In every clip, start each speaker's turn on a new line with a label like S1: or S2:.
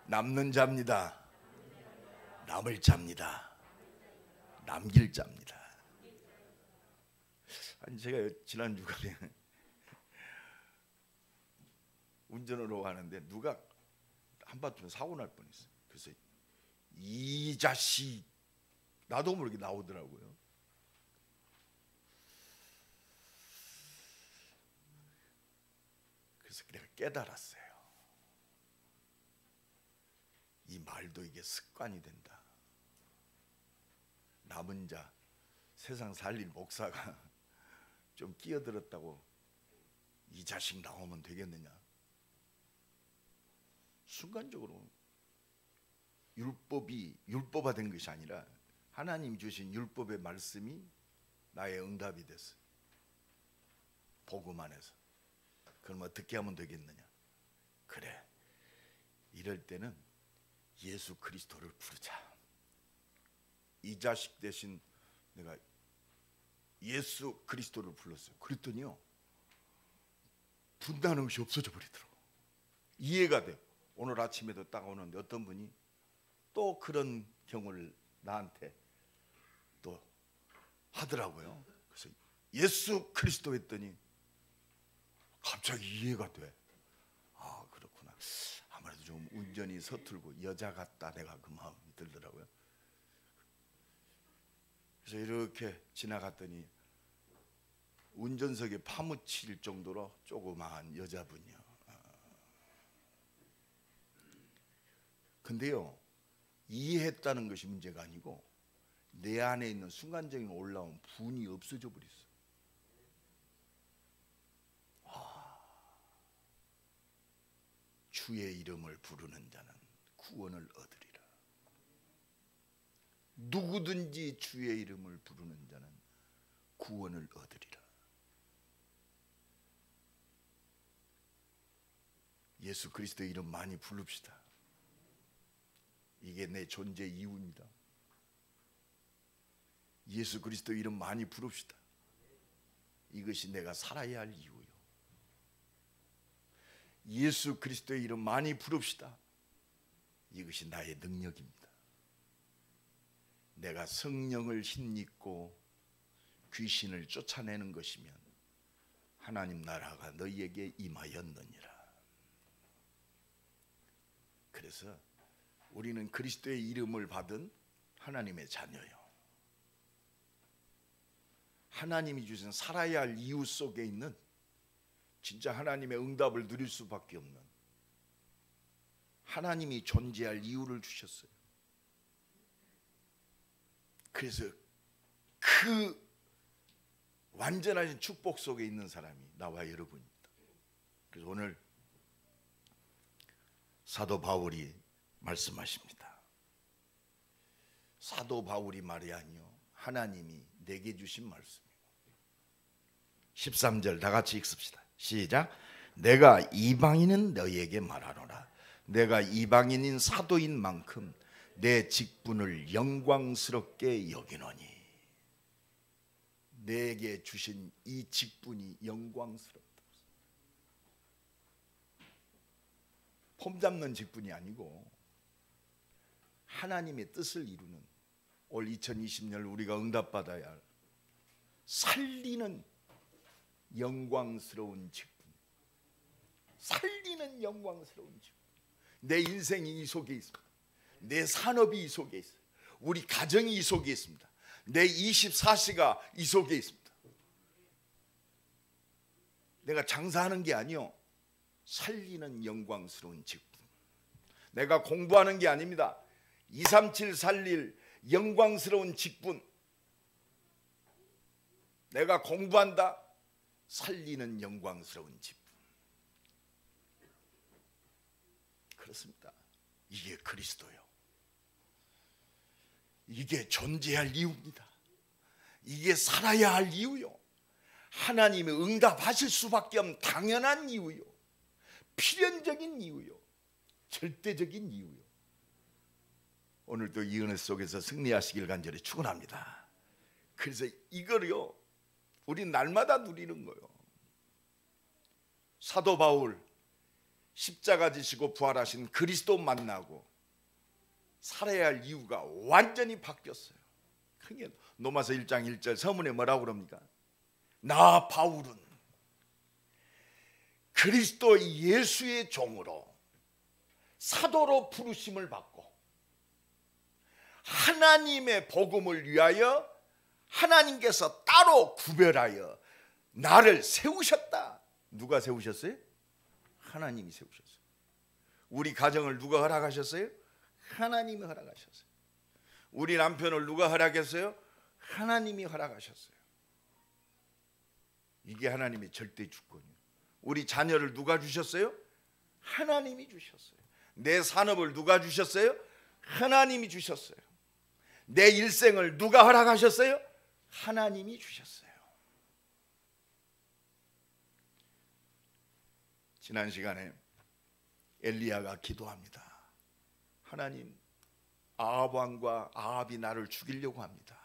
S1: 남는 자입니다. 남을 자입니다. 남길 자입니다. 아니 제가 지난 주간에 운전으로 가는데 누가 한바탕 사고 날 뻔했어요. 그래서 이 자식 나도 모르게 나오더라고요. 그래서 내가 깨달았어요. 이 말도 이게 습관이 된다. 남은 자, 세상 살릴 목사가 좀 끼어들었다고 이 자식 나오면 되겠느냐. 순간적으로 율법이 율법화된 것이 아니라 하나님 주신 율법의 말씀이 나의 응답이 됐어요. 복음 안에서. 그럼 어떻게 하면 되겠느냐. 그래, 이럴 때는 예수 그리스도를 부르자. 이 자식 대신 내가 예수 그리스도를 불렀어요. 그랬더니요, 분단한 것이 없어져 버리더라고. 이해가 돼요. 오늘 아침에도 딱 오는데 어떤 분이 또 그런 경우를 나한테 또 하더라고요. 그래서 예수 그리스도 했더니 갑자기 이해가 돼. 아, 그렇구나. 아무래도 좀 운전이 서툴고 여자 같다, 내가 그 마음이 들더라고요. 그래서 이렇게 지나갔더니 운전석에 파묻힐 정도로 조그마한 여자분이요. 근데요, 이해했다는 것이 문제가 아니고 내 안에 있는 순간적인 올라온 분이 없어져 버렸어. 주의 이름을 부르는 자는 구원을 얻으리라. 누구든지 주의 이름을 부르는 자는 구원을 얻으리라. 예수 그리스도의 이름 많이 부릅시다. 이게 내 존재 이유입니다. 예수 그리스도의 이름 많이 부릅시다. 이것이 내가 살아야 할 이유요. 예수 그리스도의 이름 많이 부릅시다. 이것이 나의 능력입니다. 내가 성령을 힘입고 귀신을 쫓아내는 것이면 하나님 나라가 너희에게 임하였느니라. 그래서 우리는 그리스도의 이름을 받은 하나님의 자녀요. 하나님이 주신 살아야 할 이유 속에 있는 진짜 하나님의 응답을 누릴 수밖에 없는, 하나님이 존재할 이유를 주셨어요. 그래서 그 완전하신 축복 속에 있는 사람이 나와 여러분입니다. 그래서 오늘 사도 바울이 말씀하십니다. 사도 바울이 말이 아니요, 하나님이 내게 주신 말씀이에요. 13절 다 같이 읽읍시다. 시작. 내가 이방인은 너희에게 말하노라. 내가 이방인인 사도인 만큼 내 직분을 영광스럽게 여기노니. 내게 주신 이 직분이 영광스럽다. 폼 잡는 직분이 아니고 하나님의 뜻을 이루는, 올 2020년 우리가 응답받아야 할 살리는 영광스러운 직분, 살리는 영광스러운 직분. 내 인생이 이 속에 있습니다. 내 산업이 이 속에 있어요. 우리 가정이 이 속에 있습니다. 내 24시가 이 속에 있습니다. 내가 장사하는 게 아니요, 살리는 영광스러운 직분. 내가 공부하는 게 아닙니다. 237 살릴 영광스러운 직분. 내가 공부한다, 살리는 영광스러운 직분. 그렇습니다. 이게 그리스도요. 이게 존재할 이유입니다. 이게 살아야 할 이유요. 하나님이 응답하실 수밖에 없는 당연한 이유요. 필연적인 이유요. 절대적인 이유요. 오늘도 이 은혜 속에서 승리하시길 간절히 축원합니다. 그래서 이거를요, 우리 날마다 누리는 거예요. 사도 바울 십자가 지시고 부활하신 그리스도 만나고 살아야 할 이유가 완전히 바뀌었어요. 그게 로마서 1장 1절 서문에 뭐라고 그럽니까? 나 바울은 그리스도 예수의 종으로 사도로 부르심을 받고 하나님의 복음을 위하여 하나님께서 따로 구별하여 나를 세우셨다. 누가 세우셨어요? 하나님이 세우셨어요. 우리 가정을 누가 허락하셨어요? 하나님이 허락하셨어요. 우리 남편을 누가 허락했어요? 하나님이 허락하셨어요. 이게 하나님의 절대 주권이에요. 우리 자녀를 누가 주셨어요? 하나님이 주셨어요. 내 산업을 누가 주셨어요? 하나님이 주셨어요. 내 일생을 누가 허락하셨어요? 하나님이 주셨어요. 지난 시간에 엘리야가 기도합니다. 하나님, 아합 왕과 아합이 나를 죽이려고 합니다.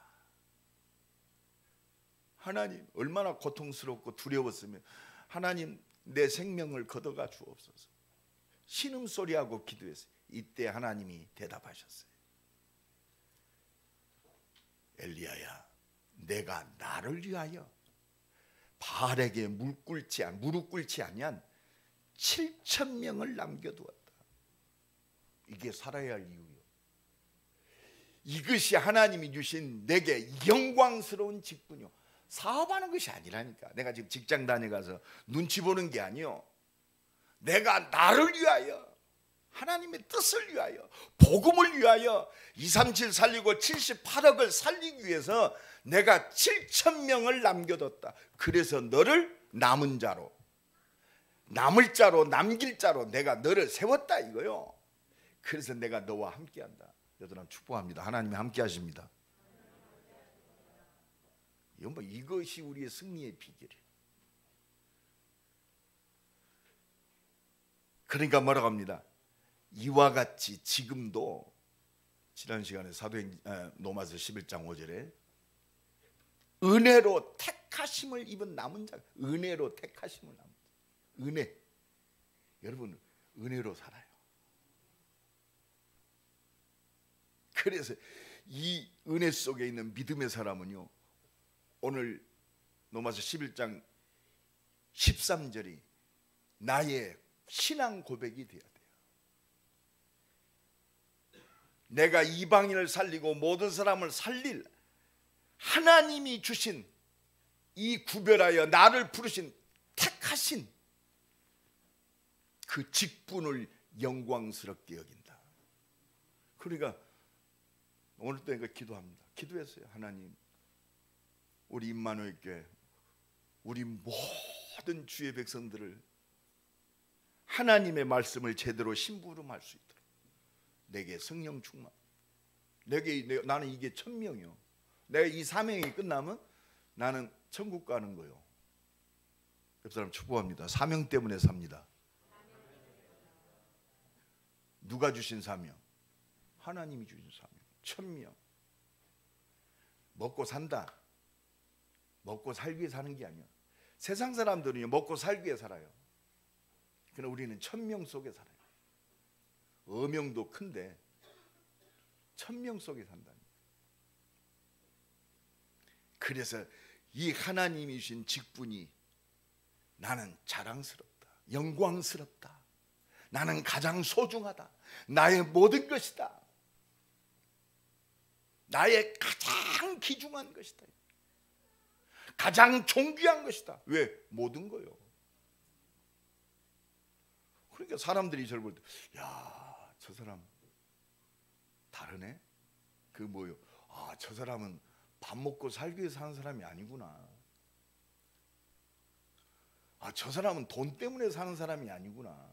S1: 하나님, 얼마나 고통스럽고 두려웠으면 하나님 내 생명을 걷어가 주옵소서. 신음소리하고 기도했어요. 이때 하나님이 대답하셨어요. 엘리야야, 내가 나를 위하여 바알에게 무릎 꿇지 아니한 7,000명을 남겨두었다. 이게 살아야 할 이유예요. 이것이 하나님이 주신 내게 영광스러운 직분이요. 사업하는 것이 아니라니까. 내가 지금 직장 다녀가서 눈치 보는 게 아니요. 내가 나를 위하여, 하나님의 뜻을 위하여, 복음을 위하여 237 살리고 78억을 살리기 위해서 내가 7,000명을 남겨뒀다. 그래서 너를 남은 자로, 남을 자로, 남길 자로 내가 너를 세웠다 이거요. 그래서 내가 너와 함께한다. 여러분 축복합니다. 하나님이 함께하십니다. 이것이 우리의 승리의 비결이에요. 그러니까 뭐라고 합니다. 이와 같이 지금도 지난 시간에 로마서 11장 5절에 은혜로 택하심을 입은 남은 자, 은혜로 택하심을 남은 자. 은혜. 여러분 은혜로 살아요. 그래서 이 은혜 속에 있는 믿음의 사람은요, 오늘 로마서 11장 13절이 나의 신앙 고백이 되어야 돼요. 내가 이방인을 살리고 모든 사람을 살릴 하나님이 주신 이 구별하여 나를 부르신 택하신 그 직분을 영광스럽게 여긴다. 그러니까 오늘도 내가 기도합니다. 기도했어요. 하나님, 우리 임마누엘 교회, 우리 모든 주의 백성들을 하나님의 말씀을 제대로 심부름할 수 있도록 내게 성령 충만. 나는 이게 1,000명이요. 내가 이 사명이 끝나면 나는 천국 가는 거요. 옆 사람 축복합니다. 사명 때문에 삽니다. 누가 주신 사명? 하나님이 주신 사명. 1,000명. 먹고 산다. 먹고 살기 위해 사는 게 아니야. 세상 사람들은 먹고 살기 위해 살아요. 그러나 우리는 1,000명 속에 살아요. 어명도 큰데 1,000명 속에 산다니까. 그래서 이 하나님이 주신 직분이 나는 자랑스럽다, 영광스럽다, 나는 가장 소중하다, 나의 모든 것이다, 나의 가장 귀중한 것이다, 가장 존귀한 것이다. 왜? 모든 거요. 그러니까 사람들이 저를 볼 때, 야, 저 사람 다르네. 그 뭐요? 아, 저 사람은 밥 먹고 살기 위해 사는 사람이 아니구나. 아, 저 사람은 돈 때문에 사는 사람이 아니구나.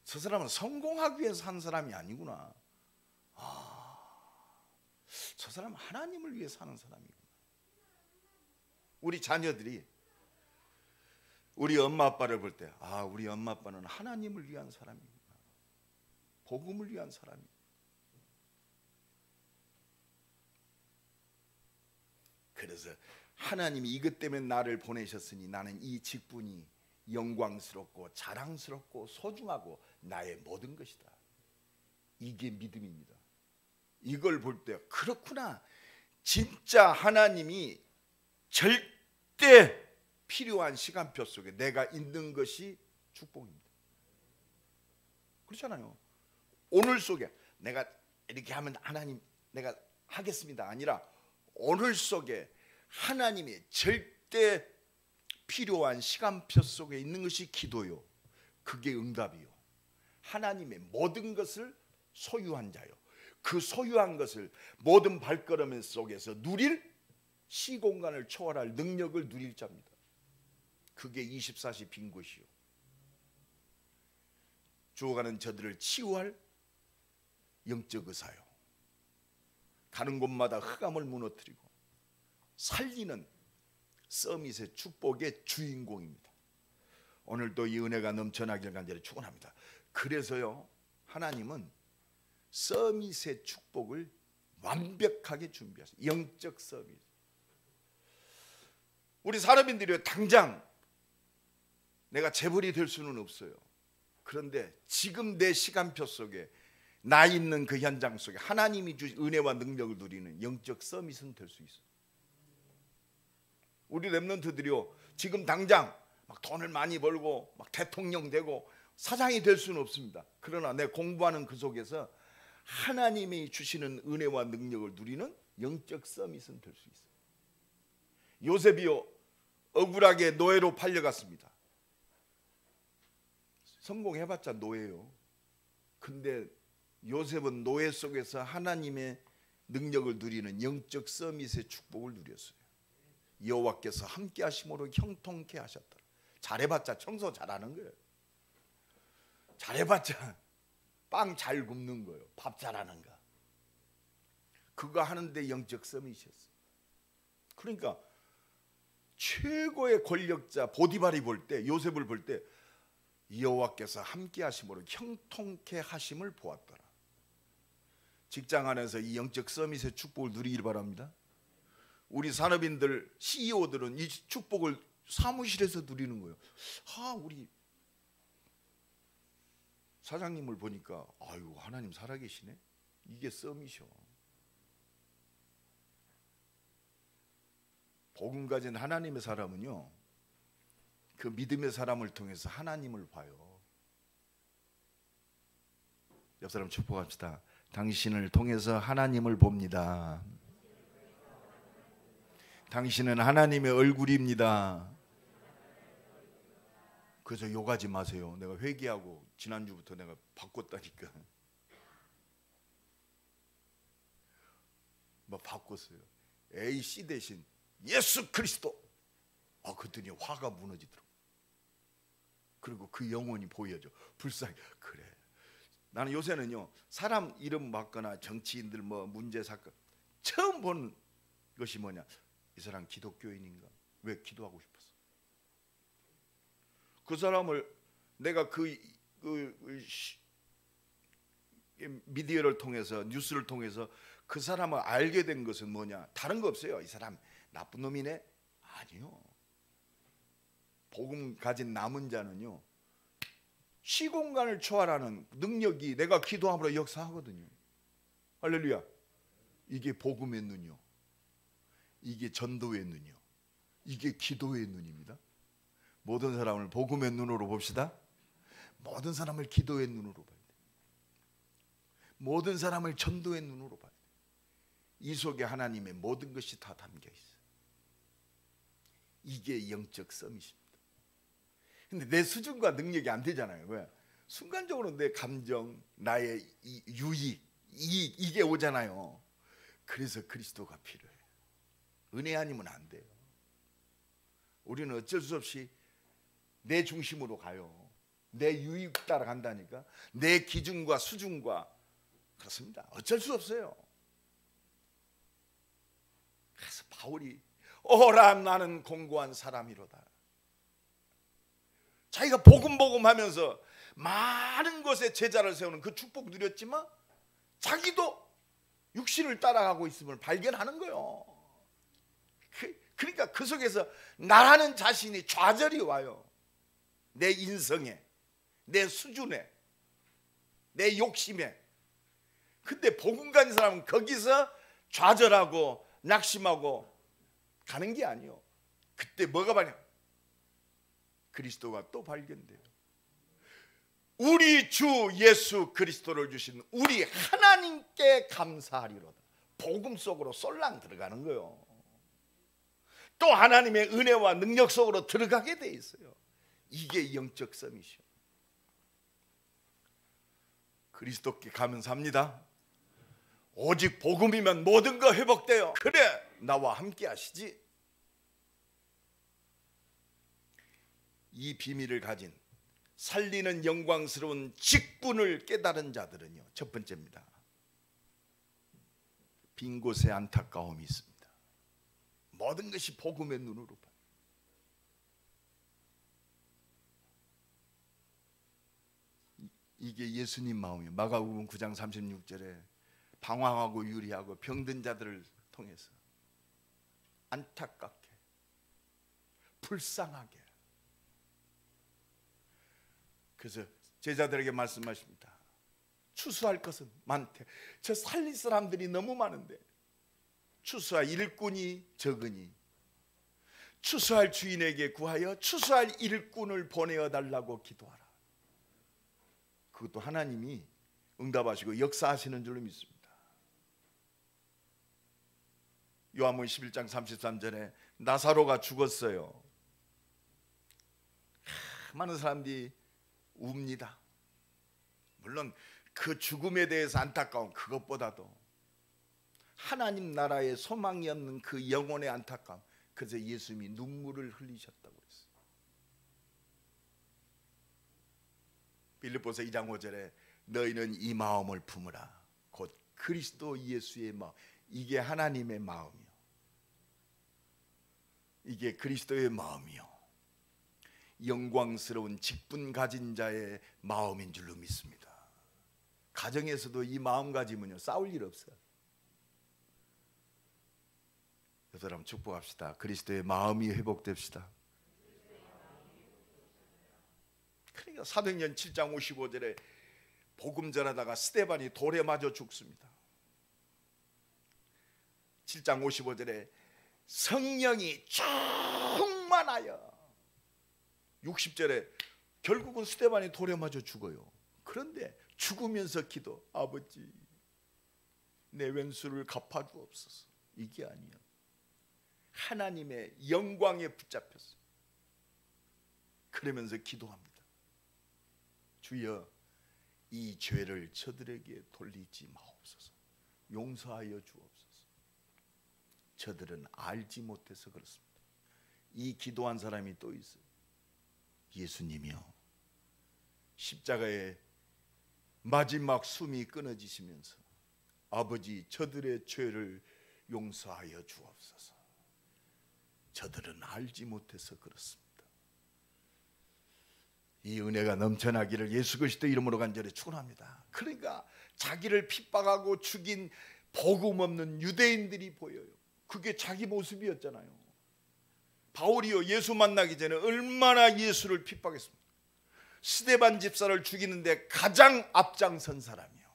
S1: 저 사람은 성공하기 위해서 사는 사람이 아니구나. 아, 저 사람은 하나님을 위해 사는 사람이구나. 우리 자녀들이 우리 엄마 아빠를 볼 때, 아, 우리 엄마 아빠는 하나님을 위한 사람이구나, 복음을 위한 사람이구나. 그래서 하나님이 이것 때문에 나를 보내셨으니 나는 이 직분이 영광스럽고 자랑스럽고 소중하고 나의 모든 것이다. 이게 믿음입니다. 이걸 볼 때 그렇구나. 진짜 하나님이 절대 필요한 시간표 속에 내가 있는 것이 축복입니다. 그렇잖아요. 오늘 속에 내가 이렇게 하면 하나님 내가 하겠습니다 아니라 오늘 속에 하나님이 절대 필요한 시간표 속에 있는 것이 기도요. 그게 응답이요. 하나님의 모든 것을 소유한 자요. 그 소유한 것을 모든 발걸음 속에서 누릴 시공간을 초월할 능력을 누릴 자입니다. 그게 24시 빈 곳이요. 죽어가는 저들을 치유할 영적 의사요. 가는 곳마다 흑암을 무너뜨리고 살리는 서밋의 축복의 주인공입니다. 오늘도 이 은혜가 넘쳐나길 간절히 축원합니다. 그래서요, 하나님은 서밋의 축복을 완벽하게 준비하셨어요. 영적 서밋. 우리 사람인들이 당장 내가 재벌이 될 수는 없어요. 그런데 지금 내 시간표 속에 나 있는 그 현장 속에 하나님이 주신 은혜와 능력을 누리는 영적 서밋은 될 수 있어요. 우리 랩런트들이요, 지금 당장 막 돈을 많이 벌고 막 대통령 되고 사장이 될 수는 없습니다. 그러나 내 공부하는 그 속에서 하나님이 주시는 은혜와 능력을 누리는 영적 서밋은 될 수 있어요. 요셉이요, 억울하게 노예로 팔려갔습니다. 성공해봤자 노예요. 근데 요셉은 노예 속에서 하나님의 능력을 누리는 영적 서밋의 축복을 누렸어요. 여호와께서 함께 하심으로 형통케 하셨다. 잘해봤자 청소 잘하는 거예요. 잘해봤자 빵 잘 굽는 거예요. 밥 잘하는가. 그거 하는데 영적 서밋이었어요. 그러니까 최고의 권력자 보디발이 볼 때, 요셉을 볼 때 여호와께서 함께 하심으로 형통케 하심을 보았더라. 직장 안에서 이 영적 서밋의 축복을 누리길 바랍니다. 우리 산업인들, CEO들은 이 축복을 사무실에서 누리는 거예요. 우리 사장님을 보니까 아유, 하나님 살아계시네. 이게 서밋이요. 복음 가진 하나님의 사람은요, 그 믿음의 사람을 통해서 하나님을 봐요. 옆 사람 축복합시다. 당신을 통해서 하나님을 봅니다. 당신은 하나님의 얼굴입니다. 그래서 욕하지 마세요. 내가 회개하고 지난주부터 내가 바꿨다니까. 뭐 바꿨어요. AC 대신 예수 그리스도. 그랬더니 화가 무너지더라고. 그리고 그 영혼이 보여져. 불쌍해. 그래. 나는 요새는요, 사람 이름 받거나 정치인들 뭐 문제 사건 처음 본 것이 뭐냐, 이 사람 기독교인인가? 왜 기도하고 싶었어? 그 사람을 내가 미디어를 통해서, 뉴스를 통해서 그 사람을 알게 된 것은 뭐냐? 다른 거 없어요. 이 사람 나쁜 놈이네? 아니요. 복음 가진 남은 자는요, 시공간을 초월하는 능력이 내가 기도함으로 역사하거든요. 할렐루야. 이게 복음의 눈이요, 이게 전도의 눈이요, 이게 기도의 눈입니다. 모든 사람을 복음의 눈으로 봅시다. 모든 사람을 기도의 눈으로 봐야 돼. 모든 사람을 전도의 눈으로 봐야 돼. 이 속에 하나님의 모든 것이 다 담겨 있어요. 이게 영적 서밋입니다. 근데 내 수준과 능력이 안 되잖아요. 왜? 순간적으로 내 감정, 나의 유익, 이게 오잖아요. 그래서 그리스도가 필요해요. 은혜 아니면 안 돼요. 우리는 어쩔 수 없이 내 중심으로 가요. 내 유익 따라 간다니까. 내 기준과 수준과. 그렇습니다. 어쩔 수 없어요. 그래서 바울이 오라 나는 공고한 사람이로다. 자기가 복음 하면서 많은 것에 제자를 세우는 그 축복 누렸지만 자기도 육신을 따라가고 있음을 발견하는 거예요. 그러니까 그 속에서 나라는 자신이 좌절이 와요. 내 인성에, 내 수준에, 내 욕심에. 근데 복음 가진 사람은 거기서 좌절하고 낙심하고 가는 게 아니요. 그때 뭐가 발견? 그리스도가 또 발견돼요. 우리 주 예수 그리스도를 주신 우리 하나님께 감사하리로다. 복음 속으로 쏠랑 들어가는 거예요. 또 하나님의 은혜와 능력 속으로 들어가게 돼 있어요. 이게 영적 섬이시오. 그리스도께 가면 삽니다. 오직 복음이면 모든 거 회복돼요. 그래, 나와 함께 하시지. 이 비밀을 가진 살리는 영광스러운 직분을 깨달은 자들은요, 첫 번째입니다. 빈 곳에 안타까움이 있습니다. 모든 것이 복음의 눈으로 봐요. 이게 예수님 마음이에요. 마가복음 9장 36절에 방황하고 유리하고 병든 자들을 통해서 안타깝게, 불쌍하게. 그래서 제자들에게 말씀하십니다. 추수할 것은 많대. 저 살릴 사람들이 너무 많은데 추수할 일꾼이 적으니 추수할 주인에게 구하여 추수할 일꾼을 보내어 달라고 기도하라. 그것도 하나님이 응답하시고 역사하시는 줄로 믿습니다. 요한복음 11장 33절에 나사로가 죽었어요. 많은 사람들이 웁니다. 물론 그 죽음에 대해서 안타까운 그것보다도 하나님 나라에 소망이 없는 그 영혼의 안타까움. 그래서 예수님이 눈물을 흘리셨다고 그랬어요. 빌립보서 2장 5절에 너희는 이 마음을 품으라. 곧 그리스도 예수의 마음. 이게 하나님의 마음이요. 이게 그리스도의 마음이요. 영광스러운 직분 가진 자의 마음인 줄로 믿습니다. 가정에서도 이 마음가짐은요, 싸울 일 없어요. 여러분 한번 축복합시다. 그리스도의 마음이 회복됩시다. 그러니까 사도행전 7장 55절에 복음 전하다가 스데반이 돌에 맞아 죽습니다. 7장 55절에 성령이 충만하여, 60절에 결국은 스데반이 돌에 맞아 죽어요. 그런데 죽으면서 기도, 아버지 내 왼수를 갚아주옵소서. 이게 아니에요. 하나님의 영광에 붙잡혔어요. 그러면서 기도합니다. 주여 이 죄를 저들에게 돌리지 마옵소서. 용서하여 주옵소서. 저들은 알지 못해서 그렇습니다. 이 기도한 사람이 또 있어요. 예수님이요, 십자가에 마지막 숨이 끊어지시면서 아버지 저들의 죄를 용서하여 주옵소서. 저들은 알지 못해서 그렇습니다. 이 은혜가 넘쳐나기를 예수 그리스도 이름으로 간절히 축원합니다. 그러니까 자기를 핍박하고 죽인 복음 없는 유대인들이 보여요. 그게 자기 모습이었잖아요. 바울이요, 예수 만나기 전에 얼마나 예수를 핍박했습니까? 스데반 집사를 죽이는데 가장 앞장선 사람이요.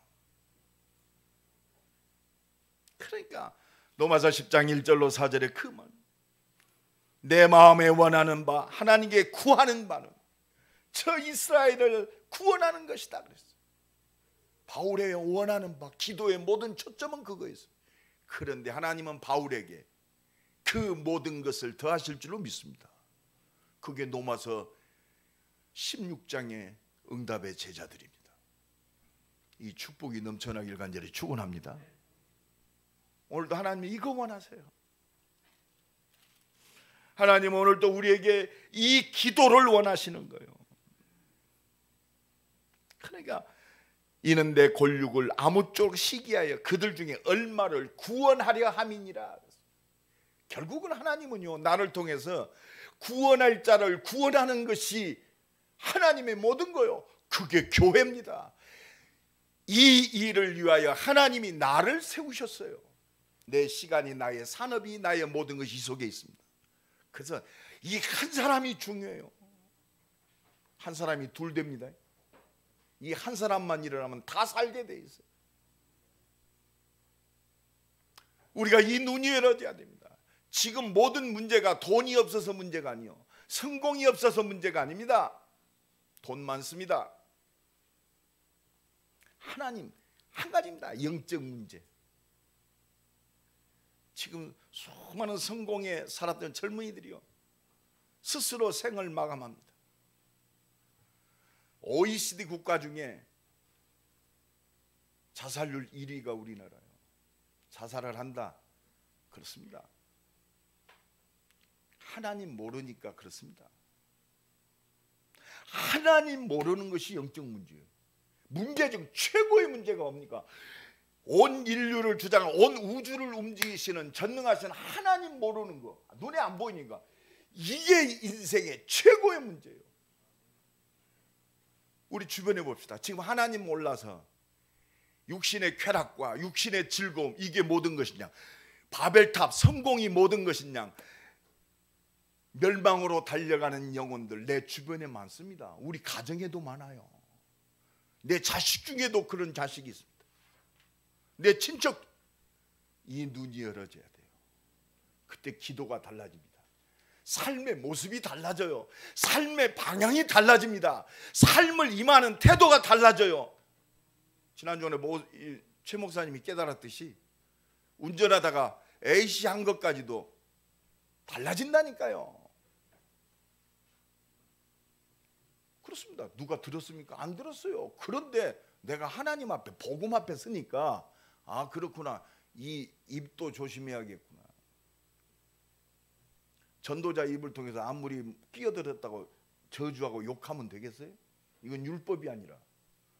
S1: 그러니까 로마서 10장 1절로 4절에 그 말, 내 마음에 원하는 바, 하나님께 구하는 바는 저 이스라엘을 구원하는 것이다 그랬어요. 바울의 원하는 바, 기도의 모든 초점은 그거였어요. 그런데 하나님은 바울에게 그 모든 것을 더하실 줄로 믿습니다. 그게 로마서 16장의 응답의 제자들입니다. 이 축복이 넘쳐나길 간절히 축원합니다. 오늘도 하나님이 이거 원하세요. 하나님은 오늘도 우리에게 이 기도를 원하시는 거예요. 그러니까 이는 내 골육을 아무쪼록 시기하여 그들 중에 얼마를 구원하려 함이니라. 결국은 하나님은요, 나를 통해서 구원할 자를 구원하는 것이 하나님의 모든 거요. 그게 교회입니다. 이 일을 위하여 하나님이 나를 세우셨어요. 내 시간이, 나의 산업이, 나의 모든 것이 이 속에 있습니다. 그래서 이 한 사람이 중요해요. 한 사람이 둘 됩니다. 이 한 사람만 일어나면 다 살게 돼 있어요. 우리가 이 눈이 열어져야 됩니다. 지금 모든 문제가 돈이 없어서 문제가 아니요, 성공이 없어서 문제가 아닙니다. 돈 많습니다. 하나님 한 가지입니다. 영적 문제. 지금 수많은 성공에 살았던 젊은이들이요, 스스로 생을 마감합니다. OECD 국가 중에 자살률 1위가 우리나라예요. 자살을 한다. 그렇습니다. 하나님 모르니까 그렇습니다. 하나님 모르는 것이 영적 문제예요. 문제 중 최고의 문제가 뭡니까? 온 인류를 주장하는, 온 우주를 움직이시는 전능하신 하나님 모르는 거, 눈에 안 보이니까 이게 인생의 최고의 문제예요. 우리 주변에 봅시다. 지금 하나님 몰라서 육신의 쾌락과 육신의 즐거움, 이게 모든 것이냐, 바벨탑 성공이 모든 것이냐, 멸망으로 달려가는 영혼들 내 주변에 많습니다. 우리 가정에도 많아요. 내 자식 중에도 그런 자식이 있습니다. 내 친척. 이 눈이 열어져야 돼요. 그때 기도가 달라집니다. 삶의 모습이 달라져요. 삶의 방향이 달라집니다. 삶을 임하는 태도가 달라져요. 지난주에 최 목사님이 깨달았듯이 운전하다가 A씨 한 것까지도 달라진다니까요. 그렇습니다. 누가 들었습니까? 안 들었어요. 그런데 내가 하나님 앞에, 복음 앞에 서니까, 아 그렇구나, 이 입도 조심해야겠구나. 전도자 입을 통해서 아무리 끼어들었다고 저주하고 욕하면 되겠어요? 이건 율법이 아니라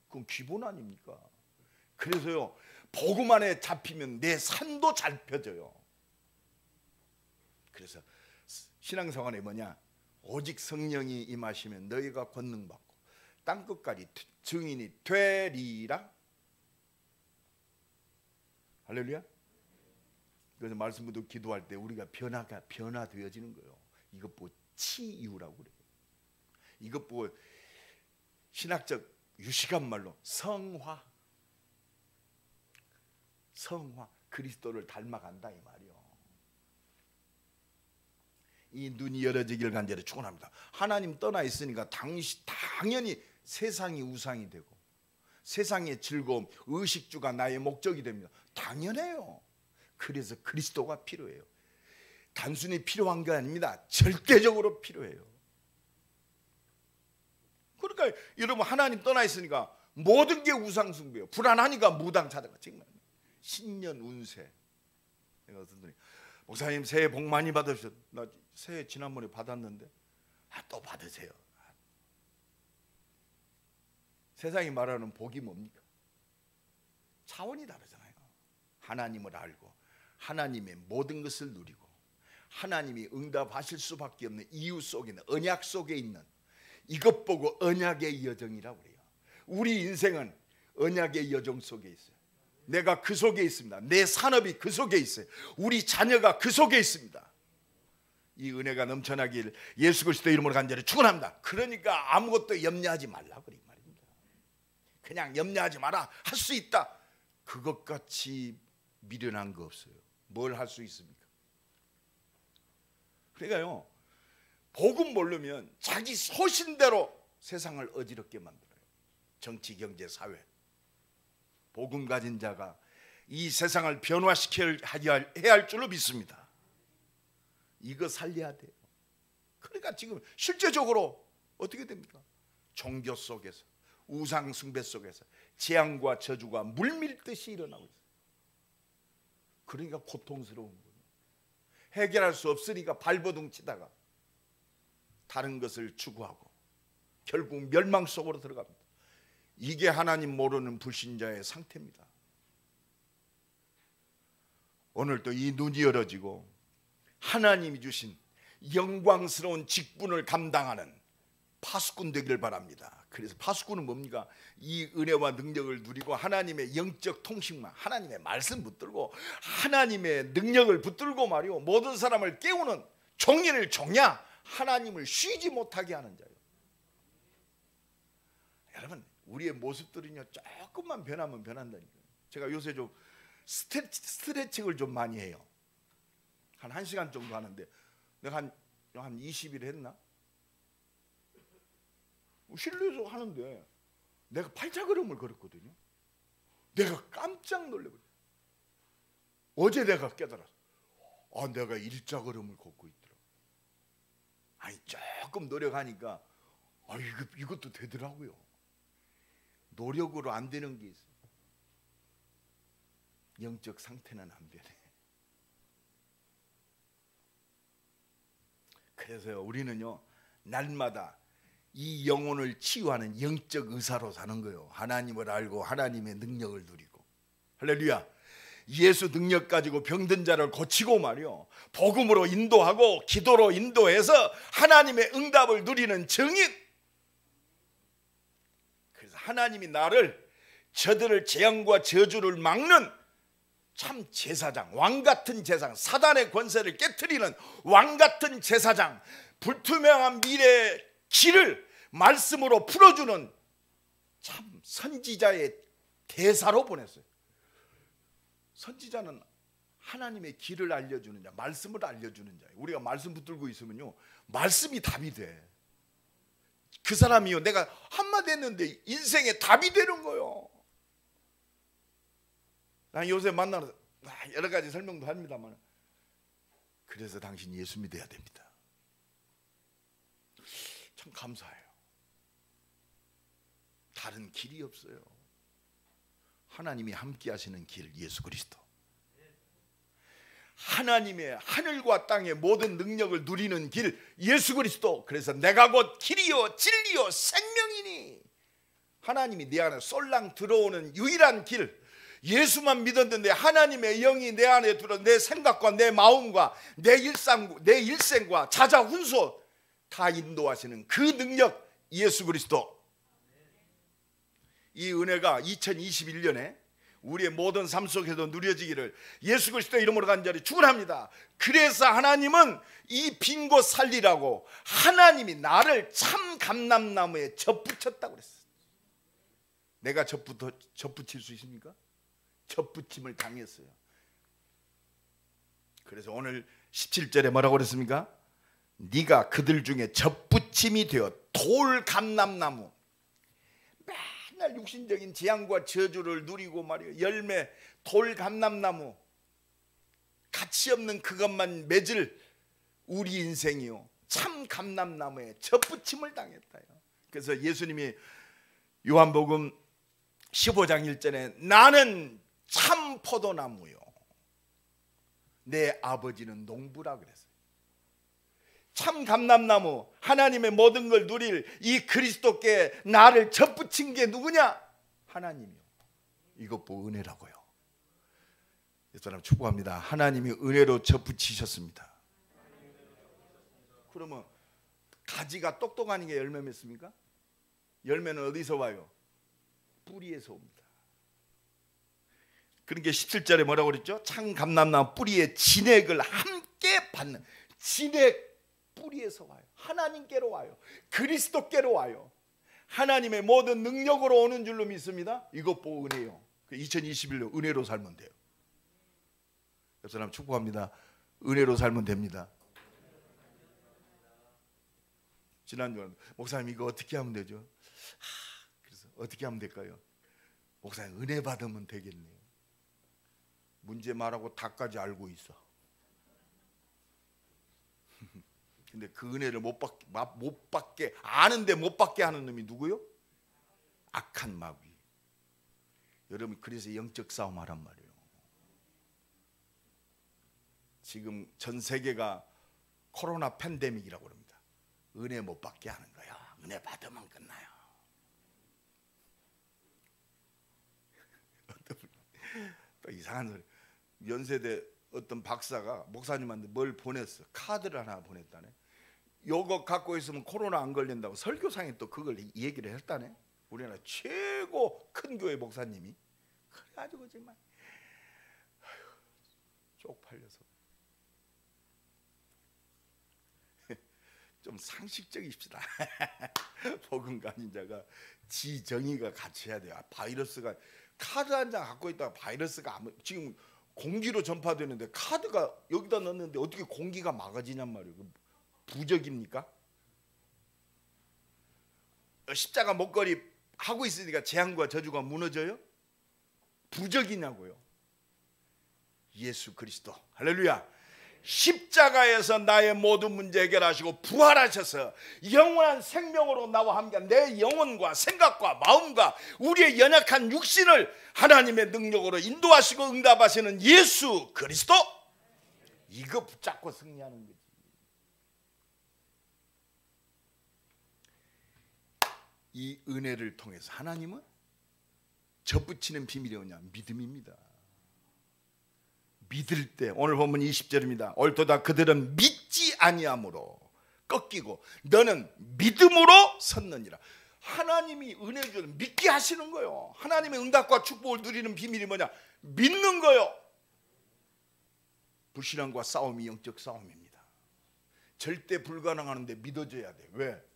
S1: 그건 기본 아닙니까? 그래서요, 복음 안에 잡히면 내 삶도 잘 펴져요. 그래서 신앙생활이 뭐냐? 오직 성령이 임하시면 너희가 권능받고 땅끝까지 증인이 되리라. 할렐루야. 그래서 말씀부터 기도할 때 우리가 변화되어지는 거예요. 이것 보고 치유라고 그래요. 이것 보고 신학적 유식한 말로 성화, 그리스도를 닮아간다 이 말이요. 이 눈이 열어지길 간절히 축원합니다. 하나님 떠나 있으니까 당연히 세상이 우상이 되고 세상의 즐거움, 의식주가 나의 목적이 됩니다. 당연해요. 그래서 그리스도가 필요해요. 단순히 필요한 게 아닙니다. 절대적으로 필요해요. 그러니까 여러분, 하나님 떠나 있으니까 모든 게 우상 숭배예요. 불안하니까 무당 찾아가. 정말 신년 운세. 내가 어떤 분이 목사님 새해 복 많이 받으셨어요. 나 새해 지난번에 받았는데 또 받으세요. 세상이 말하는 복이 뭡니까? 차원이 다르잖아요. 하나님을 알고 하나님의 모든 것을 누리고 하나님이 응답하실 수밖에 없는 이유 속에 있는, 언약 속에 있는, 이것 보고 언약의 여정이라고 그래요. 우리 인생은 언약의 여정 속에 있어요. 내가 그 속에 있습니다. 내 산업이 그 속에 있어요. 우리 자녀가 그 속에 있습니다. 이 은혜가 넘쳐나길 예수 그리스도 이름으로 간절히 축원합니다. 그러니까 아무것도 염려하지 말라고 그래 말입니다. 그냥 염려하지 마라. 할 수 있다. 그것같이 미련한 거 없어요. 뭘 할 수 있습니까? 그러니까요, 복음 모르면 자기 소신대로 세상을 어지럽게 만들어요. 정치, 경제, 사회. 복음 가진 자가 이 세상을 변화시켜야 할 줄로 믿습니다. 이거 살려야 돼요. 그러니까 지금 실제적으로 어떻게 됩니까? 종교 속에서, 우상 숭배 속에서 재앙과 저주가 물밀듯이 일어나고 있어요. 그러니까 고통스러운 거예요. 해결할 수 없으니까 발버둥 치다가 다른 것을 추구하고 결국 멸망 속으로 들어갑니다. 이게 하나님 모르는 불신자의 상태입니다. 오늘도 이 눈이 열어지고 하나님이 주신 영광스러운 직분을 감당하는 파수꾼 되기를 바랍니다. 그래서 파수꾼은 뭡니까? 이 은혜와 능력을 누리고 하나님의 영적 통식만, 하나님의 말씀 붙들고 하나님의 능력을 붙들고 말이요, 모든 사람을 깨우는 종이를 종야, 하나님을 쉬지 못하게 하는 자예요. 여러분, 우리의 모습들은요 조금만 변하면 변한다니까요. 제가 요새 좀 스트레칭을 좀 많이 해요. 한 1시간 정도 하는데 내가 한 20일 했나? 실내에서 하는데 내가 팔자걸음을 걸었거든요. 내가 깜짝 놀래버려. 어제 내가 깨달았어. 내가 일자걸음을 걷고 있더라. 아니, 조금 노력하니까 이것도 되더라고요. 노력으로 안 되는 게 있어. 영적 상태는 안 변해. 그래서요, 우리는요 날마다 이 영혼을 치유하는 영적 의사로 사는 거예요. 하나님을 알고 하나님의 능력을 누리고. 할렐루야. 예수 능력 가지고 병든 자를 고치고 말이요, 복음으로 인도하고 기도로 인도해서 하나님의 응답을 누리는 증인. 그래서 하나님이 나를, 저들을 재앙과 저주를 막는 참 제사장, 왕같은 제사장, 사단의 권세를 깨트리는 왕같은 제사장, 불투명한 미래의 길을 말씀으로 풀어주는 참 선지자의 대사로 보냈어요. 선지자는 하나님의 길을 알려주는 자, 말씀을 알려주는 자예요. 우리가 말씀 붙들고 있으면요 말씀이 답이 돼. 그 사람이요, 내가 한마디 했는데 인생에 답이 되는 거예요. 난 요새 만나서 여러 가지 설명도 합니다만, 그래서 당신 예수 믿어야 됩니다. 참 감사해요. 다른 길이 없어요. 하나님이 함께 하시는 길, 예수 그리스도. 하나님의 하늘과 땅의 모든 능력을 누리는 길, 예수 그리스도. 그래서 내가 곧 길이요 진리요 생명이니, 하나님이 내 안에 쏠랑 들어오는 유일한 길, 예수만 믿었는데 하나님의 영이 내 안에 들어 내 생각과 내 마음과 내 일생과 자자훈수 다 인도하시는 그 능력, 예수 그리스도. 이 은혜가 2021년에 우리의 모든 삶 속에서 누려지기를 예수 그리스도의 이름으로 간절히 축원합니다. 그래서 하나님은 이 빈 곳 살리라고 하나님이 나를 참 감람나무에 접붙였다고 그랬어요. 내가 접붙일 수 있습니까? 접붙임을 당했어요. 그래서 오늘 17절에 뭐라고 그랬습니까? 네가 그들 중에 접붙임이 되어 돌 감람나무, 맨날 육신적인 재앙과 저주를 누리고 말이에요, 열매 돌 감람나무, 가치 없는 그것만 맺을 우리 인생이요 참 감람나무에 접붙임을 당했다요. 그래서 예수님이 요한복음 15장 1절에 나는 참 포도나무요 내 아버지는 농부라 그랬어요. 참 감람나무, 하나님의 모든 걸 누릴 이 그리스도께 나를 접붙인 게 누구냐? 하나님이요. 이것 보고 은혜라고요. 이 사람 축복합니다. 하나님이 은혜로 접붙이셨습니다. 그러면 가지가 똑똑한 게 열매 맺습니까? 열매는 어디서 와요? 뿌리에서 옵니다. 그러니까 17절에 뭐라고 그랬죠? 참 감람나무 뿌리에 진액을 함께 받는, 진액 뿌리에서 와요. 하나님께로 와요. 그리스도께로 와요. 하나님의 모든 능력으로 오는 줄로 믿습니다. 이것 보고 은혜요. 2021년 은혜로 살면 돼요. 옆 사람 축복합니다. 은혜로 살면 됩니다. 지난주에 목사님 이거 어떻게 하면 되죠? 그래서 어떻게 하면 될까요? 목사님 은혜 받으면 되겠네요. 문제 말하고 다까지 알고 있어. 근데 그 은혜를 못 받게 아는데 못 받게 하는 놈이 누구요? 악한 마귀. 여러분, 그래서 영적 싸움 하란 말이에요. 지금 전 세계가 코로나 팬데믹이라고 합니다. 은혜 못 받게 하는 거야. 은혜 받으면 끝나요. 또 이상한 소리. 연세대 어떤 박사가 목사님한테 뭘 보냈어. 카드를 하나 보냈다네. 요거 갖고 있으면 코로나 안 걸린다고 설교상에 또 그걸 얘기를 했다네. 우리나라 최고 큰 교회 목사님이. 그래가지고 정말 쪽팔려서 좀 상식적이십시다. 복음 가진 자가 지정의가 같이 해야 돼요. 바이러스가 카드 한 장 갖고 있다가 바이러스가 지금 공기로 전파되는데 카드가 여기다 넣었는데 어떻게 공기가 막아지냔 말이에요. 부적입니까? 십자가 목걸이 하고 있으니까 재앙과 저주가 무너져요? 부적이냐고요. 예수 그리스도 할렐루야. 십자가에서 나의 모든 문제 해결하시고 부활하셔서 영원한 생명으로 나와 함께 내 영혼과 생각과 마음과 우리의 연약한 육신을 하나님의 능력으로 인도하시고 응답하시는 예수 그리스도, 이거 붙잡고 승리하는 거지. 이 은혜를 통해서 하나님은 접붙이는 비밀이 뭐냐? 믿음입니다. 믿을 때, 오늘 본문 20절입니다. 옳도다 그들은 믿지 아니함으로 꺾이고 너는 믿음으로 섰느니라. 하나님이 은혜 주는 믿게 하시는 거예요. 하나님의 응답과 축복을 누리는 비밀이 뭐냐? 믿는 거예요. 불신앙과 싸움이 영적 싸움입니다. 절대 불가능한데 믿어줘야 돼. 왜?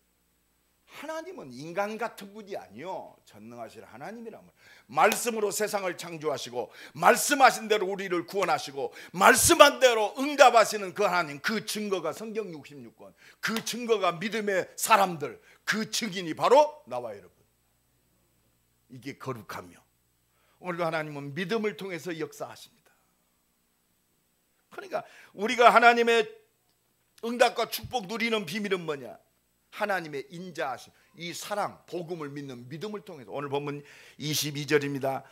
S1: 하나님은 인간 같은 분이 아니요, 전능하신 하나님이란 말씀으로 세상을 창조하시고 말씀하신 대로 우리를 구원하시고 말씀한 대로 응답하시는 그 하나님, 그 증거가 성경 66권, 그 증거가 믿음의 사람들, 그 증인이 바로 나와 여러분. 이게 거룩하며 오늘도 하나님은 믿음을 통해서 역사하십니다. 그러니까 우리가 하나님의 응답과 축복 누리는 비밀은 뭐냐? 하나님의 인자하심, 이 사랑, 복음을 믿는 믿음을 통해서. 오늘 본문 22절입니다.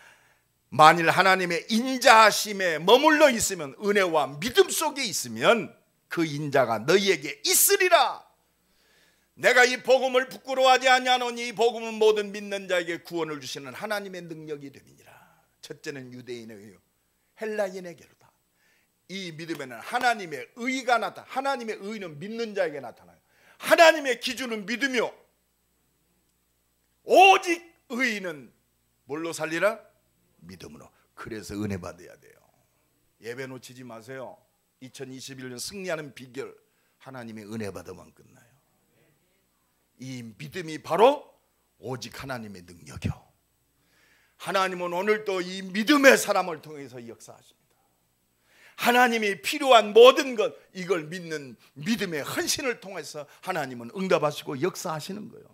S1: 만일 하나님의 인자하심에 머물러 있으면, 은혜와 믿음 속에 있으면 그 인자가 너희에게 있으리라. 내가 이 복음을 부끄러워하지 아니하노니 이 복음은 모든 믿는 자에게 구원을 주시는 하나님의 능력이 됨이니라. 첫째는 유대인의 헬라인에게로다. 이 믿음에는 하나님의 의가 나타나. 하나님의 의는 믿는 자에게 나타나요. 하나님의 기준은 믿음이요, 오직 의인은 뭘로 살리라? 믿음으로. 그래서 은혜 받아야 돼요. 예배 놓치지 마세요. 2021년 승리하는 비결, 하나님의 은혜 받으면 끝나요. 이 믿음이 바로 오직 하나님의 능력이요. 하나님은 오늘도 이 믿음의 사람을 통해서 역사하십니다. 하나님이 필요한 모든 것, 이걸 믿는 믿음의 헌신을 통해서 하나님은 응답하시고 역사하시는 거예요.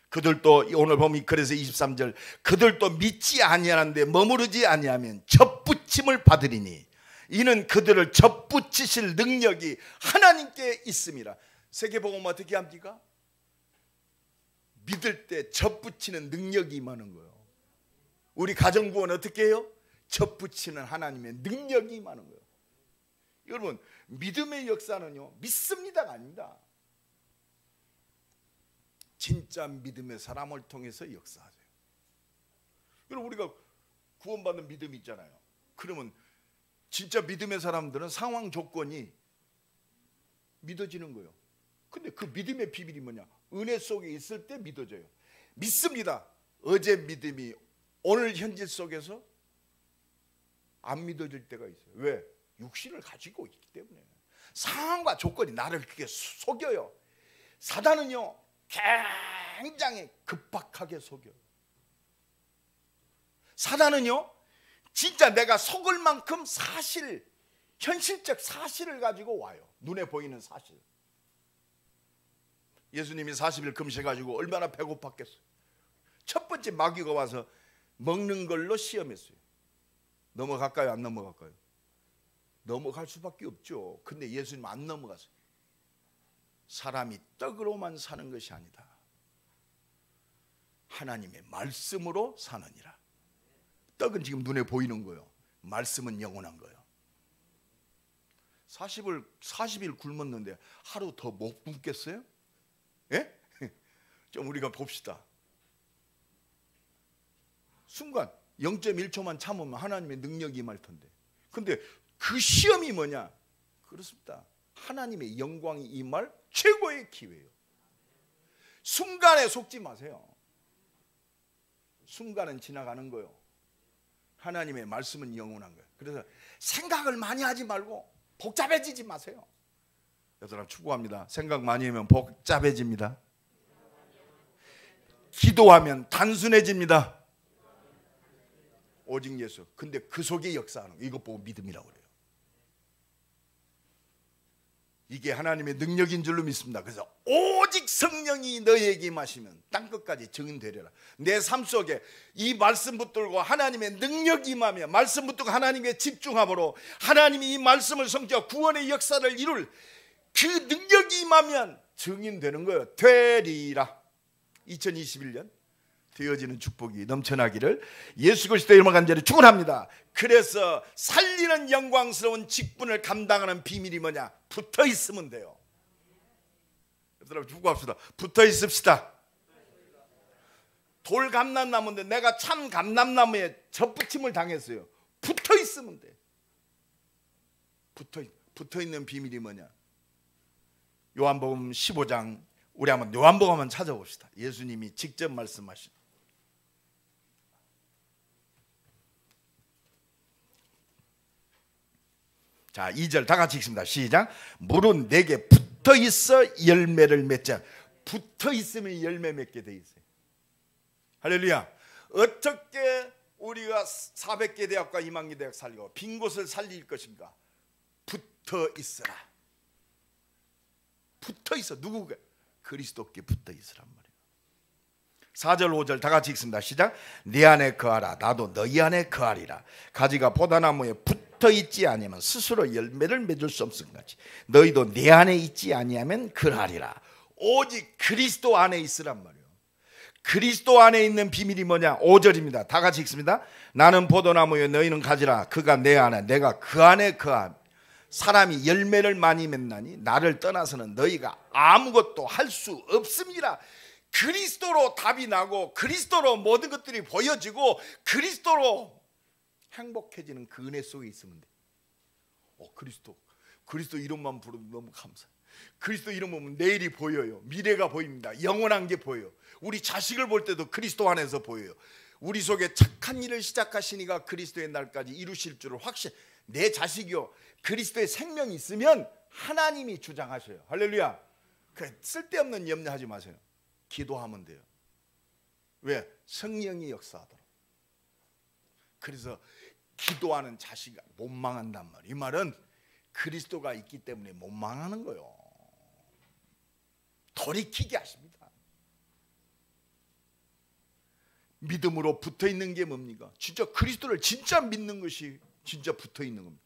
S1: 그들도 오늘 보면 그래서 23절, 그들도 믿지 아니하는데 머무르지 아니하면 접붙임을 받으리니 이는 그들을 접붙이실 능력이 하나님께 있음이라. 세계복음 어떻게 합니까? 믿을 때 접붙이는 능력이 임하는 거예요. 우리 가정구원 어떻게 해요? 접붙이는 하나님의 능력이 임하는 거예요. 여러분, 믿음의 역사는요, 믿습니다가 아닙니다. 진짜 믿음의 사람을 통해서 역사하세요. 여러분, 우리가 구원받는 믿음이 있잖아요. 그러면 진짜 믿음의 사람들은 상황 조건이 믿어지는 거예요. 근데 그 믿음의 비밀이 뭐냐? 은혜 속에 있을 때 믿어져요. 믿습니다. 어제 믿음이 오늘 현실 속에서 안 믿어질 때가 있어요. 왜? 육신을 가지고 있기 때문에. 상황과 조건이 나를 그렇게 속여요. 사단은요, 굉장히 급박하게 속여요. 사단은요, 진짜 내가 속을 만큼 사실, 현실적 사실을 가지고 와요. 눈에 보이는 사실. 예수님이 40일 금식해가지고 얼마나 배고팠겠어요. 첫 번째 마귀가 와서 먹는 걸로 시험했어요. 넘어갈까요? 안 넘어갈까요? 넘어갈 수밖에 없죠. 근데 예수님 안 넘어갔어요. 사람이 떡으로만 사는 것이 아니다. 하나님의 말씀으로 사느니라. 떡은 지금 눈에 보이는 거예요. 말씀은 영원한 거예요. 40일 굶었는데 하루 더 못 굶겠어요? 예? 좀 우리가 봅시다. 순간 0.1초만 참으면 하나님의 능력이 임할 텐데. 근데 그 시험이 뭐냐? 그렇습니다. 하나님의 영광이 임할 최고의 기회예요. 순간에 속지 마세요. 순간은 지나가는 거예요. 하나님의 말씀은 영원한 거예요. 그래서 생각을 많이 하지 말고 복잡해지지 마세요. 여러분 축복합니다. 생각 많이 하면 복잡해집니다. 기도하면 단순해집니다. 오직 예수. 근데 그 속에 역사하는 거, 이것 보고 믿음이라고 그래요. 이게 하나님의 능력인 줄로 믿습니다. 그래서 오직 성령이 너희에게 임하시면 땅끝까지 증인되리라. 내 삶 속에 이 말씀 붙들고 하나님의 능력이 임하며 말씀 붙들고 하나님께 집중함으로 하나님이 이 말씀을 성취하고 구원의 역사를 이룰 그 능력이 임하면 증인되는 거예요. 되리라. 2021년 되어지는 축복이 넘쳐나기를 예수 그리스도의 이름으로 간절히 축원합니다. 그래서 살리는 영광스러운 직분을 감당하는 비밀이 뭐냐? 붙어 있으면 돼요. 여러분 축복합시다. 붙어 있읍시다. 돌 감람나무인데 내가 참 감람나무에 접붙임을 당했어요. 붙어 있으면 돼. 붙어 있는 비밀이 뭐냐? 요한복음 15장, 우리 한번 요한복음 한번 찾아봅시다. 예수님이 직접 말씀하신. 자, 2절 다 같이 읽습니다. 시작. 물은 내게 붙어 있어 열매를 맺자. 붙어 있으면 열매 맺게 돼 있어요. 할렐루야. 어떻게 우리가 400개 대학과 이만기 대학 살리고 빈 곳을 살릴 것인가? 붙어 있어라. 붙어 있어. 누구가? 그리스도께 붙어 있으란 말이에요. 4절 5절 다 같이 읽습니다. 시작. 네 안에 거하라. 나도 너희 안에 거하리라. 가지가 포도나무에 붙어 있지 아니하면 스스로 열매를 맺을 수 없을 것이 너희도 내 안에 있지 아니하면 그러하리라. 오직 그리스도 안에 있으란 말이에요. 그리스도 안에 있는 비밀이 뭐냐? 5절입니다. 다 같이 읽습니다. 나는 포도나무에 너희는 가지라. 그가 내 안에 내가 그 안에 거함. 사람이 열매를 많이 맺나니 나를 떠나서는 너희가 아무것도 할 수 없습니다. 그리스도로 답이 나고 그리스도로 모든 것들이 보여지고 그리스도로 행복해지는 그 은혜 속에 있으면 돼. 그리스도 이름만 부르도 너무 감사해. 그리스도 이름 보면 내일이 보여요. 미래가 보입니다. 영원한 게 보여요. 우리 자식을 볼 때도 그리스도 안에서 보여요. 우리 속에 착한 일을 시작하시니가 그리스도의 날까지 이루실 줄을 확신. 내 자식이요, 그리스도의 생명이 있으면 하나님이 주장하셔요. 할렐루야. 쓸데없는 염려하지 마세요. 기도하면 돼요. 왜? 성령이 역사하도록. 그래서 기도하는 자식이 못 망한단 말이에요. 이 말은 그리스도가 있기 때문에 못 망하는 거예요. 돌이키게 하십니다. 믿음으로 붙어 있는 게 뭡니까? 진짜 그리스도를 진짜 믿는 것이 진짜 붙어 있는 겁니다.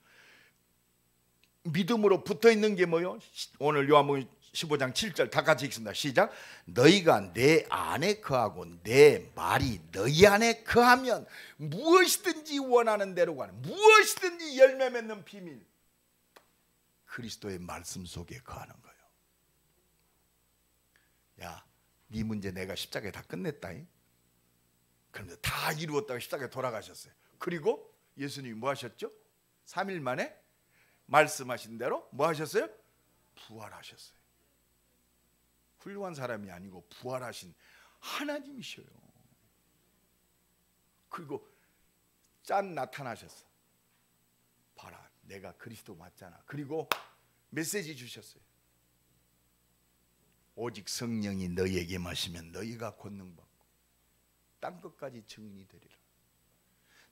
S1: 믿음으로 붙어 있는 게 뭐요? 오늘 요한복음 15장 7절 다 같이 읽습니다. 시작. 너희가 내 안에 거하고 내 말이 너희 안에 거하면 무엇이든지 원하는 대로 가는, 무엇이든지 열매 맺는 비밀, 그리스도의 말씀 속에 거하는 거예요. 야, 네 문제 내가 십자가에 다 끝냈다. 그런데 다 이루었다가 십자가에 돌아가셨어요. 그리고 예수님이 뭐 하셨죠? 3일 만에 말씀하신 대로 뭐 하셨어요? 부활하셨어요. 훌륭한 사람이 아니고 부활하신 하나님이셔요. 그리고 짠 나타나셨어. 봐라, 내가 그리스도 맞잖아. 그리고 메시지 주셨어요. 오직 성령이 너희에게 마시면 너희가 권능받고 땅끝까지 증인이 되리라.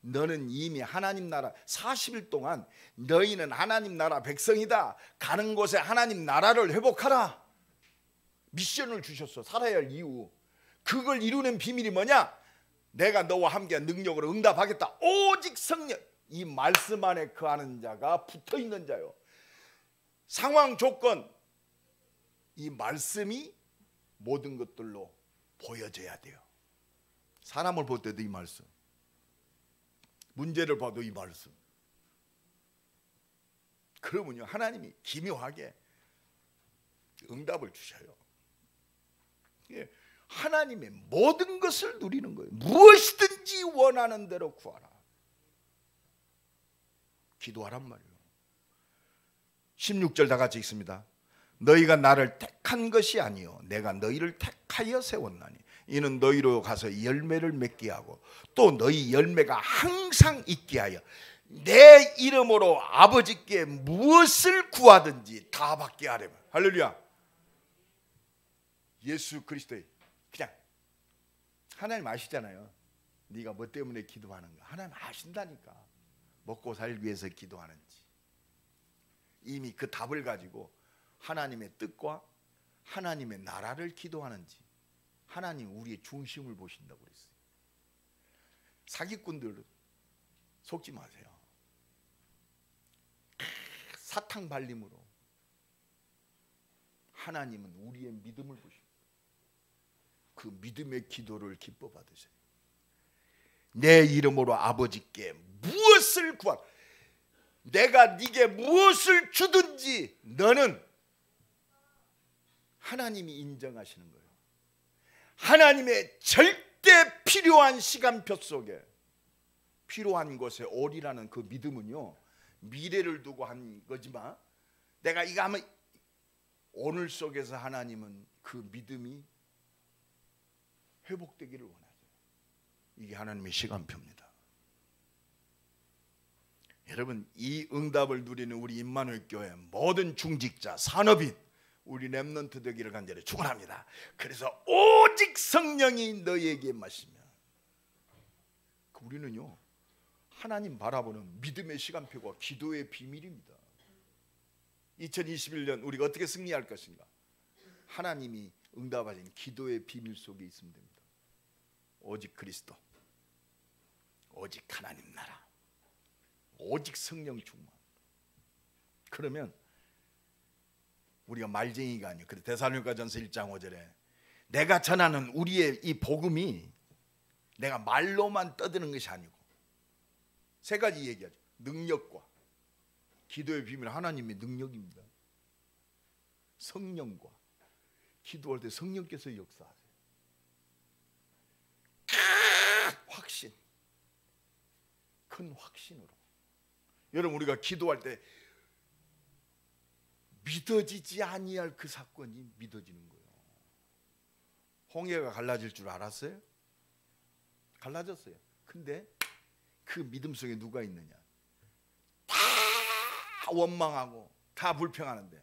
S1: 너는 이미 하나님 나라 40일 동안 너희는 하나님 나라 백성이다. 가는 곳에 하나님 나라를 회복하라. 미션을 주셨어. 살아야 할 이유. 그걸 이루는 비밀이 뭐냐? 내가 너와 함께 능력으로 응답하겠다. 오직 성령. 이 말씀 안에 거하는 자가 붙어있는 자요. 상황 조건, 이 말씀이 모든 것들로 보여져야 돼요. 사람을 볼 때도 이 말씀, 문제를 봐도 이 말씀. 그러면요, 하나님이 기묘하게 응답을 주셔요. 하나님의 모든 것을 누리는 거예요. 무엇이든지 원하는 대로 구하라. 기도하란 말이에요. 16절 다 같이 읽습니다. 너희가 나를 택한 것이 아니요 내가 너희를 택하여 세웠나니 이는 너희로 가서 열매를 맺게 하고 또 너희 열매가 항상 있게 하여 내 이름으로 아버지께 무엇을 구하든지 다 받게 하려면. 할렐루야. 예수 그리스도의 그냥 하나님 아시잖아요. 네가 뭐 때문에 기도하는가. 하나님 아신다니까. 먹고 살기 위해서 기도하는지. 이미 그 답을 가지고 하나님의 뜻과 하나님의 나라를 기도하는지 하나님 우리의 중심을 보신다고 그랬어요. 사기꾼들 속지 마세요. 사탕 발림으로 하나님은 우리의 믿음을 보십니다. 그 믿음의 기도를 기뻐 받으세요. 내 이름으로 아버지께 무엇을 구하, 내가 네게 무엇을 주든지 너는 하나님이 인정하시는 거예요. 하나님의 절대 필요한 시간표 속에 필요한 곳에 오리라는 그 믿음은요, 미래를 두고 한 거지만 내가 이거 하면 오늘 속에서 하나님은 그 믿음이 회복되기를 원하죠. 이게 하나님의 시간표입니다. 여러분, 이 응답을 누리는 우리 임마누엘 교회 모든 중직자, 산업인, 우리 렘넌트 되기를 간절히 축원합니다. 그래서 오직 성령이 너희에게 마시면, 우리는요 하나님 바라보는 믿음의 시간표가 기도의 비밀입니다. 2021년 우리가 어떻게 승리할 것인가? 하나님이 응답하신 기도의 비밀 속에 있으면 됩니다. 오직 그리스도, 오직 하나님 나라, 오직 성령 충만. 그러면 우리가 말쟁이가 아니에요. 그래서 데살로니가전서 1장 5절에 내가 전하는 우리의 이 복음이 내가 말로만 떠드는 것이 아니고 세 가지 얘기하죠. 능력과, 기도의 비밀은 하나님의 능력입니다. 성령과, 기도할 때 성령께서 역사하세요. 확신, 큰 확신으로. 여러분, 우리가 기도할 때 믿어지지 아니할 그 사건이 믿어지는 거예요. 홍해가 갈라질 줄 알았어요? 갈라졌어요. 근데 그 믿음 속에 누가 있느냐? 다 원망하고 다 불평하는데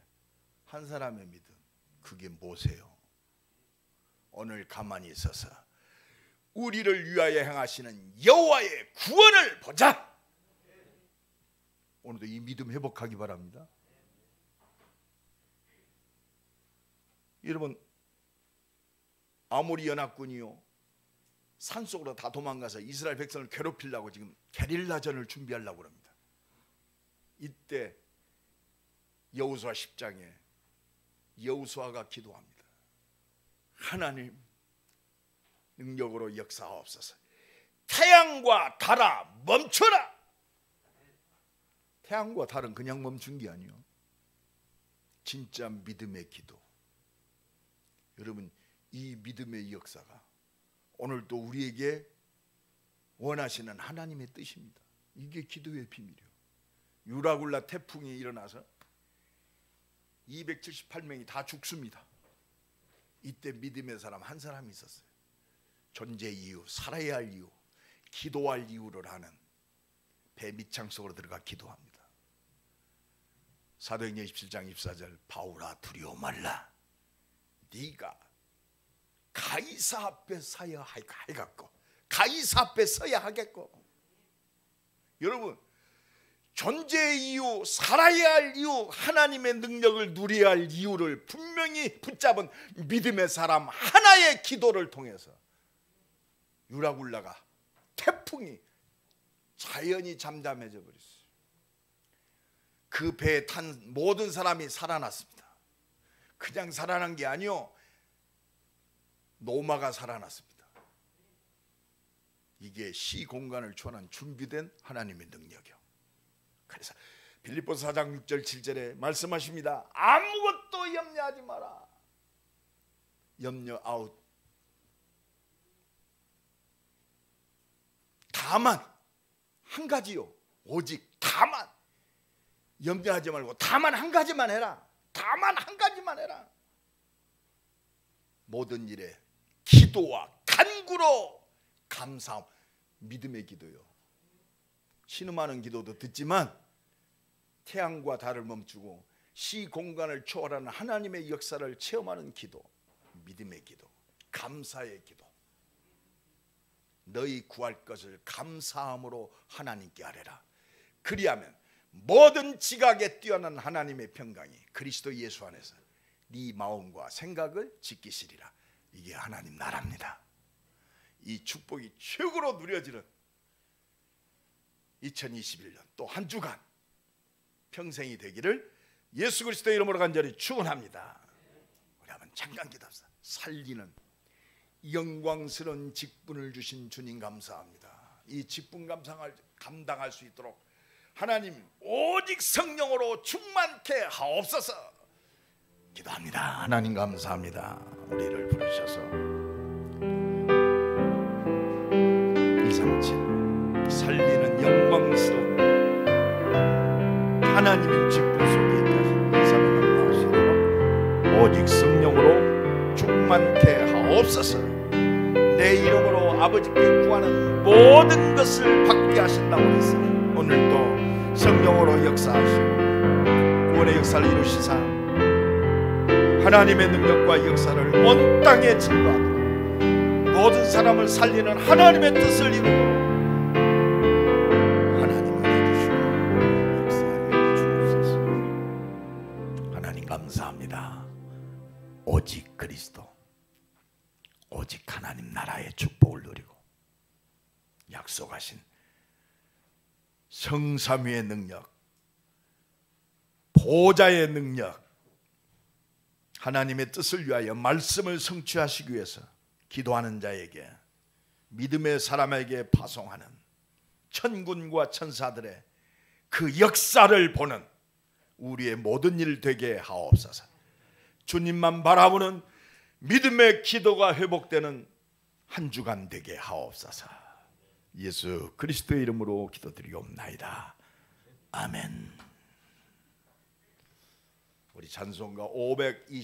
S1: 한 사람의 믿음, 그게 뭐세요? 오늘 가만히 있어서 우리를 위하여 행하시는 여호와의 구원을 보자. 오늘도 이 믿음 회복하기 바랍니다. 여러분, 아모리 연합군이요 산속으로 다 도망가서 이스라엘 백성을 괴롭히려고 지금 게릴라전을 준비하려고 합니다. 이때 여호수아 10장에 여호수아가 기도합니다. 하나님 능력으로 역사하옵소서. 태양과 달아 멈춰라. 태양과 달은 그냥 멈춘 게 아니에요. 진짜 믿음의 기도. 여러분, 이 믿음의 역사가 오늘도 우리에게 원하시는 하나님의 뜻입니다. 이게 기도의 비밀이에요. 유라굴라 태풍이 일어나서 278명이 다 죽습니다. 이때 믿음의 사람 한 사람이 있었어요. 존재 이유, 살아야 할 이유, 기도할 이유를 아는 배 밑창 속으로 들어가 기도합니다. 사도행전 27장 24절 바울아 두려워 말라. 네가 가이사 앞에 서야 하겠고 가이사 앞에 서야 하겠고. 여러분, 존재의 이유, 살아야 할 이유, 하나님의 능력을 누려야 할 이유를 분명히 붙잡은 믿음의 사람 하나의 기도를 통해서 유라굴라가 태풍이 자연히 잠잠해져 버렸어요. 그 배에 탄 모든 사람이 살아났습니다. 그냥 살아난 게 아니요, 노마가 살아났습니다. 이게 시 공간을 초월한 준비된 하나님의 능력이요. 그래서 빌립보서 4장 6절 7절에 말씀하십니다. 아무것도 염려하지 마라. 염려 아웃. 다만 한 가지요. 오직 다만. 염려하지 말고 다만 한 가지만 해라. 다만 한 가지만 해라. 모든 일에 기도와 간구로 감사함. 믿음의 기도요. 신음하는 기도도 듣지만 태양과 달을 멈추고 시 공간을 초월하는 하나님의 역사를 체험하는 기도, 믿음의 기도, 감사의 기도. 너희 구할 것을 감사함으로 하나님께 아뢰라. 그리하면 모든 지각에 뛰어난 하나님의 평강이 그리스도 예수 안에서 네 마음과 생각을 지키시리라. 이게 하나님 나라입니다. 이 축복이 최고로 누려지는 2021년 또 한 주간 평생이 되기를 예수 그리스도의 이름으로 간절히 축원합니다. 우리 한번 잠깐 기도합시다. 살리는 영광스러운 직분을 주신 주님 감사합니다. 이 직분 감당할 수 있도록 하나님 오직 성령으로 충만케 하옵소서. 기도합니다. 하나님 감사합니다. 우리를 부르셔서 237 살리는 영광스러운 하나님의 직분 속에 있다. 237 나오시도록 오직 성령으로 충만케 하옵소서. 내 이름으로 아버지께 구하는 모든 것을 받게 하신다고 했으니 오늘도 성령으로 역사하시고 구원의 역사를 이루시사 하나님의 능력과 역사를 온 땅에 증거하도록 모든 사람을 살리는 하나님의 뜻을 이루도록 하나님을 해주시고 역사를 주옵소서. 하나님 감사합니다. 오직 그리스도, 오직 하나님 나라의 축복을 누리고 약속하신 성삼위의 능력, 보좌의 능력, 하나님의 뜻을 위하여 말씀을 성취하시기 위해서 기도하는 자에게, 믿음의 사람에게 파송하는 천군과 천사들의 그 역사를 보는 우리의 모든 일 되게 하옵소서. 주님만 바라보는 믿음의 기도가 회복되는 한 주간 되게 하옵소서. 예수 그리스도의 이름으로 기도드리옵나이다. 아멘. 우리 찬송가 520